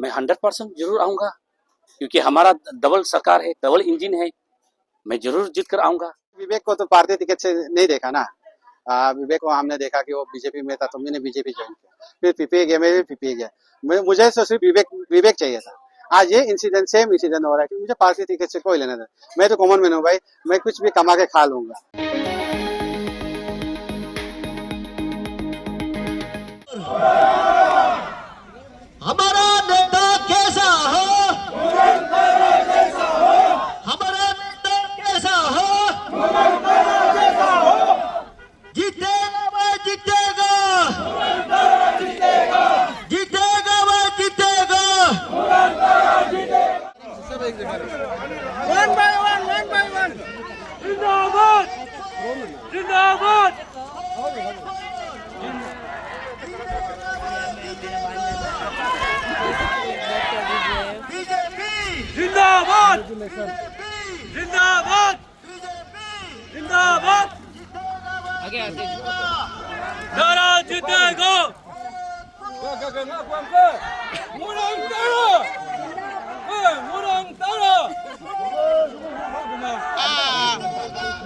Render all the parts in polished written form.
मैं 100% जरूर आऊंगा, क्योंकि हमारा डबल सरकार है, डबल इंजन है। मैं जरूर जीत कर आऊंगा। विवेक को तो पार्टी टिकट से नहीं देखा ना। विवेक को हमने देखा कि वो बीजेपी में था, तो मैंने बीजेपी ज्वाइन किया, फिर पीपीए गया, मैं भी पीपीए गया। मुझे तो सिर्फ विवेक चाहिए था। आज ये इंसिडेंट सेम इंसिडेंट हो रहा है कि मुझे पार्टी टिकट से कोई लेना था। मैं तो कॉमन मैन हूँ भाई, मैं कुछ भी कमा के खा लूंगा। हमारा नेता कैसा हो, हमारा नेता कैसा हो, जीतेगा वह जीतेगा, जीतेगा वह जीतेगा। One by one. जिंदाबाद, जिंदाबाद। जिंदाबाद, जिंदाबाद, जिंदाबाद। नारा जीतेगा। मुरंग तारा।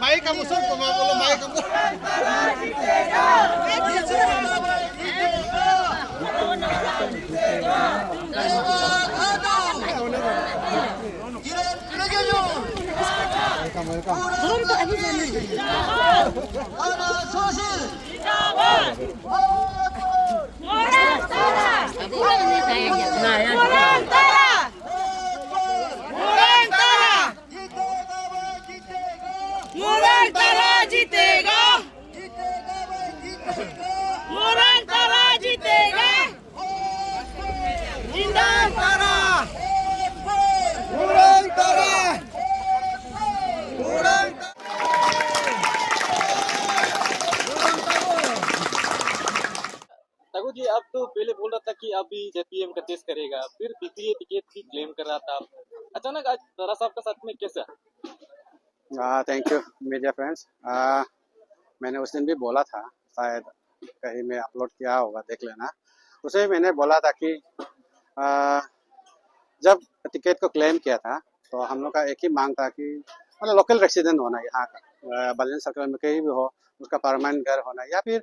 Mai kamu sur pemabulu mai kamu. Belum tuh aja jangan. Orang Tara. Nah, ya. Orang Tara. Orang Tara. Orang Tara जीतेगा। orang Tara जीतेगा। जिंदाबाद। Orang Tara. ठाकुर जी, अब तो पहले बोल रहा था कि अभी जेपीएम का टेस्ट करेगा, फिर पीपीए टिकट की क्लेम कर रहा था, अचानक आज तारा साहब का साथ में कैसा? Thank you media friends. मैंने उस दिन भी बोला था, शायद कहीं में अपलोड किया होगा, देख लेना। उसे मैंने बोला था कि जब टिकट को क्लेम किया था तो हम लोग का एक ही मांग था कि मतलब लोकल रेसिडेंट होना यहाँ का, बलियन सर्कल में कहीं भी हो, उसका परमानेंट घर होना, या फिर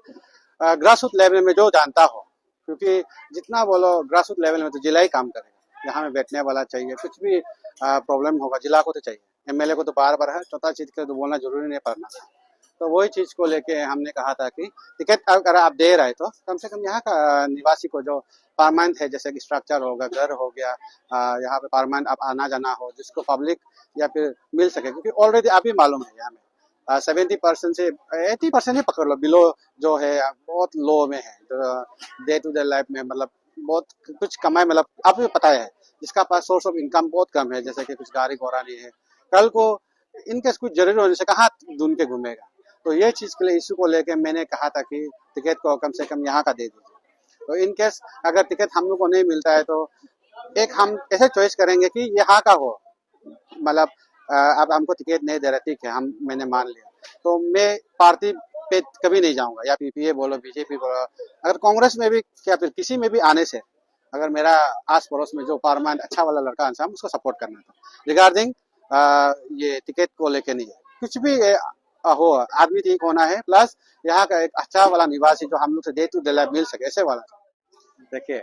ग्रास रूट लेवल में जो जानता हो, क्योंकि जितना बोलो ग्रास रूट लेवल में तो जिला ही काम करेगा। यहाँ में बैठने वाला चाहिए, कुछ भी प्रॉब्लम होगा जिला को तो चाहिए। एमएलए को तो बार बार है, चौथा चीज के तो बोलना जरूरी नहीं पड़ना। तो वही चीज को लेके हमने कहा था कि टिकट अगर आप दे रहे तो कम से कम यहाँ का निवासी को जो परमानेंट है, जैसे कि स्ट्रक्चर होगा, घर हो गया, यहाँ पे परमानेंट आप आना जाना हो, जिसको पब्लिक या फिर मिल सके। क्योंकि ऑलरेडी आप ही मालूम है यहाँ में 70% से 80% ही पकड़ लो, बिलो जो है बहुत लो में है, डे टू डे लाइफ में मतलब बहुत कुछ कमाए, मतलब आपको पता है जिसका पास सोर्स ऑफ इनकम बहुत कम है, जैसे कि कुछ गाड़ी घोड़ा नहीं है, कल को इनकेस कुछ जरूरी होने से कहाँ ढूंढ के घूमेगा। तो ये चीज के लिए इशू को लेके मैंने कहा था कि टिकट को कम से कम यहाँ का दे दीजिए। तो इनकेस अगर टिकट हम लोग को नहीं मिलता है तो एक हम ऐसे चॉइस करेंगे कि यहाँ का हो, मतलब अब हमको टिकट नहीं दे रहे, ठीक है, मैंने मान लिया, तो मैं पार्टी पे कभी नहीं जाऊंगा, या पीपीए बोलो, बीजेपी बोलो, अगर कांग्रेस में भी या फिर किसी में भी आने से अगर मेरा आस पड़ोस में जो परमानेंट अच्छा वाला लड़का आंसर उसको सपोर्ट करना था। रिगार्डिंग ये टिकट को लेके नहीं है, कुछ भी हो, आदमी ठीक होना है, प्लस यहाँ का एक अच्छा वाला निवासी जो हम लोग से डे टू डे लाइफ मिल सके, ऐसे वाला। देखिए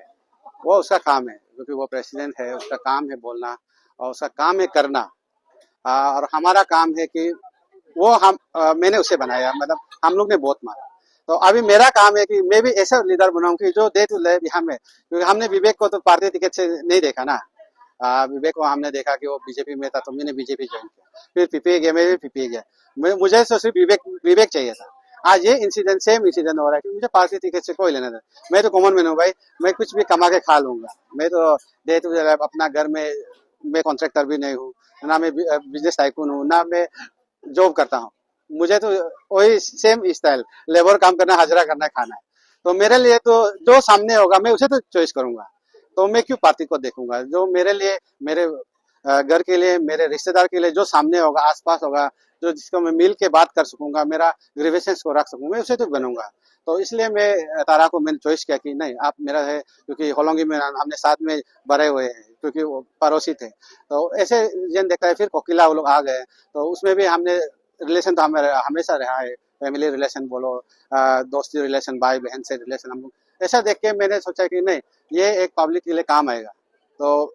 वो उसका काम है, क्योंकि वो प्रेसिडेंट है, उसका काम है बोलना और उसका काम है करना, और हमारा काम है कि वो मैंने उसे बनाया, मतलब हम लोग ने वोट मारा। तो अभी मेरा काम है कि मैं भी ऐसा लीडर बनाऊं कि जो डे टू डे यहाँ में, क्योंकि हमने विवेक को तो पार्टी टिकट से नहीं देखा ना। विवेक को हमने देखा कि वो बीजेपी में था, तो मैंने बीजेपी ज्वाइन किया, फिर पीपीए गया, मैं भी पीपीए गया। मुझे तो सिर्फ विवेक चाहिए था। आज ये इंसिडेंट सेम इंसिडेंट हो रहा है कि मुझे पार्टी टिकट से कोई लेना था। मैं तो कॉमन मैन हूँ भाई, मैं कुछ भी कमा के खा लूंगा। मैं तो डे टू डे अपना घर में, मैं कॉन्ट्रैक्टर भी नहीं हूँ, ना मैं बिजनेस टाइकून हूँ, ना मैं जॉब करता हूँ। मुझे तो वही सेम स्टाइल, लेबर काम करना, हाजिरा करना, खाना है। तो मेरे लिए तो जो सामने होगा मैं उसे तो चॉइस करूंगा। तो मैं क्यों पार्टी को देखूंगा? जो मेरे लिए, मेरे घर के लिए, मेरे रिश्तेदार के लिए जो सामने होगा, आसपास होगा, जो जिसको मैं मिल के बात कर सकूंगा, मेरा ग्रीवेंसेस को रख सकूंगा, मैं उसे तो बनूंगा। तो इसलिए मैं तारा को मैंने चॉइस किया कि नहीं आप मेरा है, क्योंकि होलोंगी में हमने साथ में बड़े हुए हैं, क्योंकि वो पड़ोसी थे। तो ऐसे जन देखता है, फिर कोकिला वो लोग आ गए, तो उसमें भी हमने रिलेशन तो हमें हमेशा रहा है, फैमिली रिलेशन बोलो, दोस्ती रिलेशन, भाई बहन से रिलेशन, हम लोग ऐसा देख के मैंने सोचा कि नहीं ये एक पब्लिक के लिए काम आएगा। तो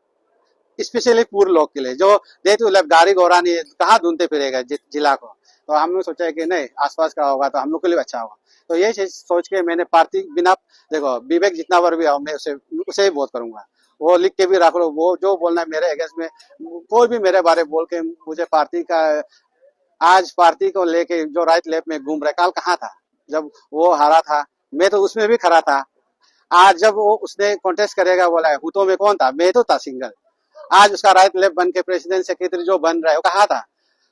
स्पेशली पूर्व लोग के लिए जो डे टू लाइफ गाड़ी घोड़ा नहीं है, कहाँ ढूंढते फिरेगा जिला को, तो हमने सोचा है कि नहीं आसपास का होगा तो हम लोग के लिए अच्छा होगा। तो ये चीज सोच के मैंने पार्टी बिना, देखो विवेक जितना बार भी आओ मैं उसे ही वोट करूंगा, वो लिख के भी रख लो, वो जो बोलना है मेरे अगेंस्ट में, कोई भी मेरे बारे बोल के मुझे पार्टी का, आज पार्टी को लेके जो राइट लेफ्ट में घूम रहा है, कल कहाँ था जब वो हारा था, मैं तो उसमें भी खड़ा था। आज जब वो उसने कॉन्टेस्ट करेगा बोला है, हुतो में कौन था, मैं तो था सिंगल। आज उसका राइट लेफ्ट बन के प्रेसिडेंट सेक्रेटरी जो बन रहा है वो कहाँ था,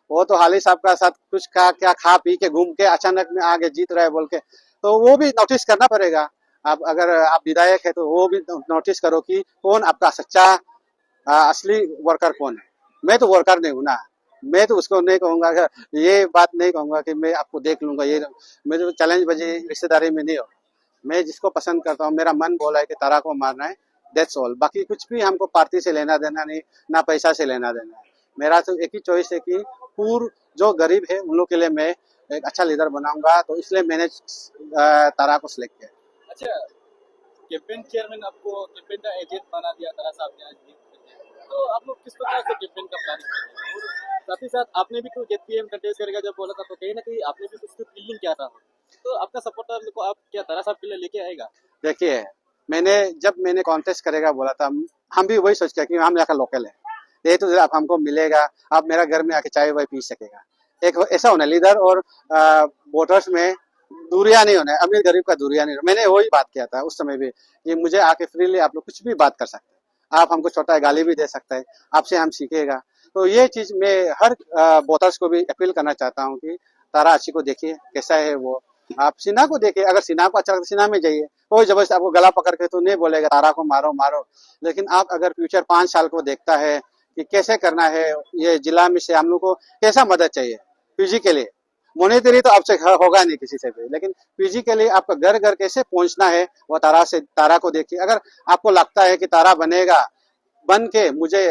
वो तो हाली साहब का साथ कुछ क्या खा पी के घूम के अचानक में आगे जीत रहा है बोल के, तो वो भी नोटिस करना पड़ेगा। आप अगर आप विधायक है तो वो भी नोटिस करो कि कौन आपका सच्चा असली वर्कर कौन है। मैं तो वर्कर नहीं हूँ ना, मैं तो उसको नहीं कहूंगा, ये बात नहीं कहूंगा कि मैं आपको देख लूंगा, ये मेरे चैलेंज बजी रिश्तेदारी में नहीं हो। मैं जिसको पसंद करता हूँ, मेरा मन बोला है कि तारा को मारना है, दैट्स ऑल। बाकी कुछ भी हमको पार्टी से लेना देना नहीं, ना पैसा से लेना देना है। मेरा तो एक ही चॉइस है कि पूर्व जो गरीब है उन लोग के लिए मैं एक अच्छा लीडर बनाऊंगा, तो इसलिए मैंने तारा को सिलेक्ट किया। अच्छा, कैंपेन चेयरमैन आपको कैंपेन का एजेंट बना दिया तारा साहब ने आज भी, तो आप लोग किस प्रकार से कैंपेन का प्लानिंग कर रहे हैं? साथ ही साथ आपने भी तो जेपीएम कंटेस्ट करेगा जब बोला था, तो कहीं ना कहीं आपने भी कुछ तो फीलिंग किया था, तो आपका सपोर्टर को आप क्या तारा साहब के लिए लेके आएगा? देखिए जब मैंने कॉन्टेस्ट करेगा बोला था, हम भी वही सोच के कि हम यहाँ का लोकल है, ये तो आप हमको मिलेगा, आप मेरा घर में आके चाय वाय पी सकेगा। एक ऐसा होना लीडर और वोटर्स में दूरियां नहीं होना है, अमीर गरीब का दूरियां नहीं होना। मैंने वही बात किया था उस समय भी कि मुझे आके फ्रीली आप लोग कुछ भी बात कर सकते हैं, आप हमको छोटा गाली भी दे सकते हैं, आपसे हम सीखेगा। तो ये चीज मैं हर वोटर्स को भी अपील करना चाहता हूँ कि तारा अच्छी को देखिए कैसा है वो, आप सिन्हा को देखिए, अगर सिन्हा को अच्छा लगता है सिन्हा में जाइए, कोई जबरदस्ती आपको गला पकड़ के तो नहीं बोलेगा तारा को मारो मारो। लेकिन आप अगर फ्यूचर 5 साल को देखता है कि कैसे करना है, ये जिला में से हम लोग को कैसा मदद चाहिए पीजी के लिए, मॉनेटरी तो आपसे होगा नहीं किसी से भी, लेकिन पीजी के लिए आपका घर घर कैसे पहुंचना है वो तारा को देखिए। अगर आपको लगता है कि तारा बनेगा, बन के मुझे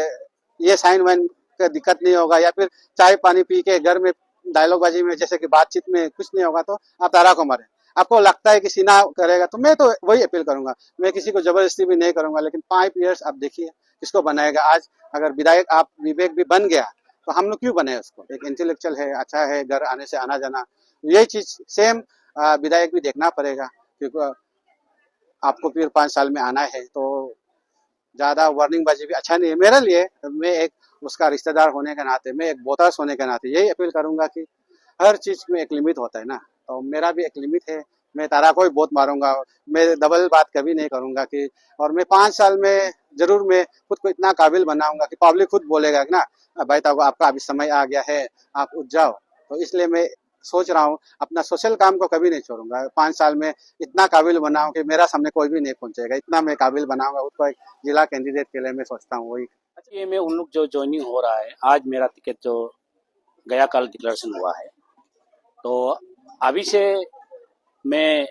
ये साइन वाइन का दिक्कत नहीं होगा, या फिर चाय पानी पी के घर में डायलॉग बाजी में जैसे कि बातचीत में कुछ नहीं होगा, तो आप तारा को मारें। आपको लगता है कि सिन्हा करेगा, तो मैं तो वही अपील करूंगा, मैं किसी को जबरदस्ती भी नहीं करूंगा, लेकिन 5 ईयर्स आप देखिए किसको बनाएगा। आज अगर विधायक आप विवेक भी बन गया तो हम लोग क्यों बने उसको, एक इंटेलेक्चुअल है, अच्छा है, घर आने से आना जाना, ये चीज सेम विधायक भी देखना पड़ेगा, क्योंकि आपको फिर 5 साल में आना है, तो ज्यादा वार्निंग बाजी भी अच्छा नहीं है मेरे लिए। मैं एक उसका रिश्तेदार होने के नाते, मैं एक वोटर्स होने के नाते यही अपील करूंगा कि हर चीज में एक लिमिट होता है ना, तो मेरा भी एक लिमिट है। मैं तारा को ही बहुत मारूंगा, मैं डबल बात कभी नहीं करूंगा कि, और मैं 5 साल में जरूर मैं खुद को इतना काबिल बनाऊंगा कि पब्लिक खुद बोलेगा कि ना भाई ताको आपका अभी समय आ गया है, आप उठ जाओ। तो इसलिए मैं सोच रहा हूँ अपना सोशल काम को कभी नहीं छोड़ूंगा, 5 साल में इतना काबिल बनाऊं कि मेरा सामने कोई भी नहीं पहुंचेगा, इतना मैं काबिल बनाऊंगा उसको एक जिला कैंडिडेट के लिए। मैं सोचता हूँ वही। अच्छा, ये में उन लोग जो ज्वाइनिंग हो रहा है, आज मेरा टिकट जो गया कल डिक्लेरेशन हुआ है, तो अभी से मैं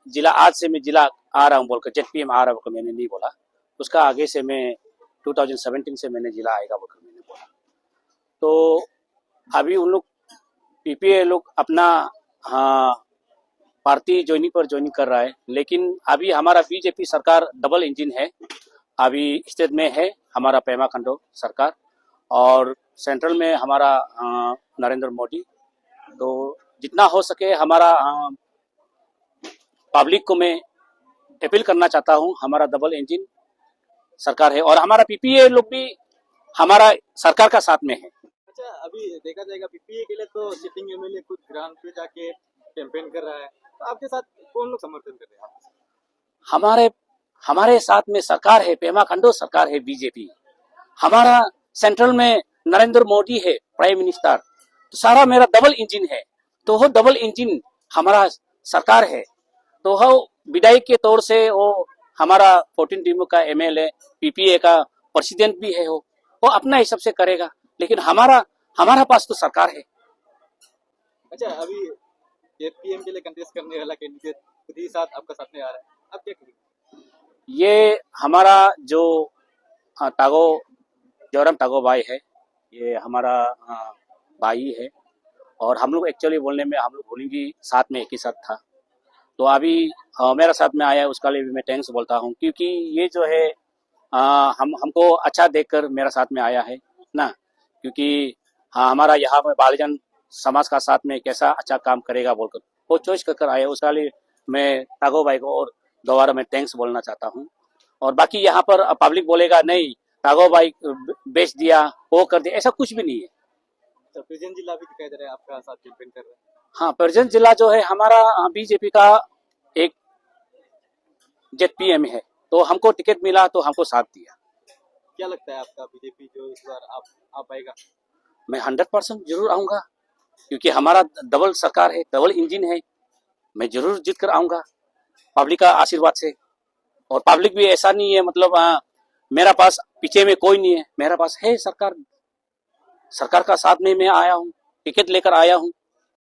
जिला, आज से मैं जिला आ रहा हूँ बोलकर, जेपीएम आ रहा हूँ मैंने नहीं बोला, उसका आगे से मैं 2017 से मैंने जिला आएगा बोलकर मैंने बोला। तो अभी उन लोग पीपीए लोग अपना पार्टी ज्वाइनिंग कर रहा है, लेकिन अभी हमारा बीजेपी सरकार डबल इंजन है, अभी स्टेट में है हमारा पेमा खंडो सरकार, और सेंट्रल में हमारा नरेंद्र मोदी। तो जितना हो सके हमारा पब्लिक को मैं अपील करना चाहता हूं, हमारा डबल इंजन सरकार है और हमारा पीपीए लोग भी हमारा सरकार का साथ में है। अच्छा, अभी देखा जाएगा पीपीए के लिए तो सिटिंग एमएलए खुद ग्राउंड पे जाके कैंपेन कर रहा है, तो आपके साथ कौन लोग समर्थन कर रहे हैं? हमारे साथ में सरकार है, पेमा खंडो सरकार है बीजेपी, हमारा सेंट्रल में नरेंद्र मोदी है प्राइम मिनिस्टर, तो सारा मेरा डबल इंजन है। तो वो डबल इंजन हमारा सरकार है, तो वो विधायक के तौर से वो हमारा 14 टीमों का एमएलए, पीपीए का प्रेसिडेंट भी है, वो अपना हिसाब से करेगा, लेकिन हमारा पास तो सरकार है। अच्छा, अभी जेपीएम के लिए कंटेस्ट करने वाला कैंडिडेट खुद ही साथ आपका साथ में आ रहा है, आप क्या करेंगे? ये हमारा जो तागो जोरम तागो भाई है, ये हमारा भाई है। और हम लोग एक्चुअली बोलने में हम लोग होली साथ में एक ही साथ था। तो अभी मेरा साथ में आया है, उसका लिए भी मैं थैंक्स बोलता हूँ, क्योंकि ये जो है हमको अच्छा देखकर मेरा साथ में आया है ना। क्योंकि हाँ, हमारा यहाँ पे बालिजन समाज का साथ में कैसा अच्छा काम करेगा बोलकर वो चॉइस कर आया है, उसका लिए मैं तागो भाई को और दोबारा मैं थैंक्स बोलना चाहता हूँ। और बाकी यहाँ पर पब्लिक बोलेगा नहीं तागो भाई बेच दिया, वो कर दिया, ऐसा कुछ भी नहीं है। अच्छा, प्रेजेंट जिला भी दिखाई दे रहा है आपका साथ कैंपेन कर रहा है। हाँ, प्रेजेंट जिला जो है हमारा बीजेपी का एक जेपीएम है, तो हमको टिकट मिला तो हमको साथ दिया। क्या लगता है आपका बीजेपी जो इस बार आप पाएगा? मैं 100% जरूर आऊंगा, क्योंकि हमारा डबल सरकार है, डबल इंजन है। मैं जरूर जीत कर आऊंगा पब्लिक का आशीर्वाद से। और पब्लिक भी ऐसा नहीं है, मतलब मेरा पास पीछे में कोई नहीं है, मेरा पास है सरकार। सरकार का साथ में मैं आया हूँ, टिकट लेकर आया हूँ।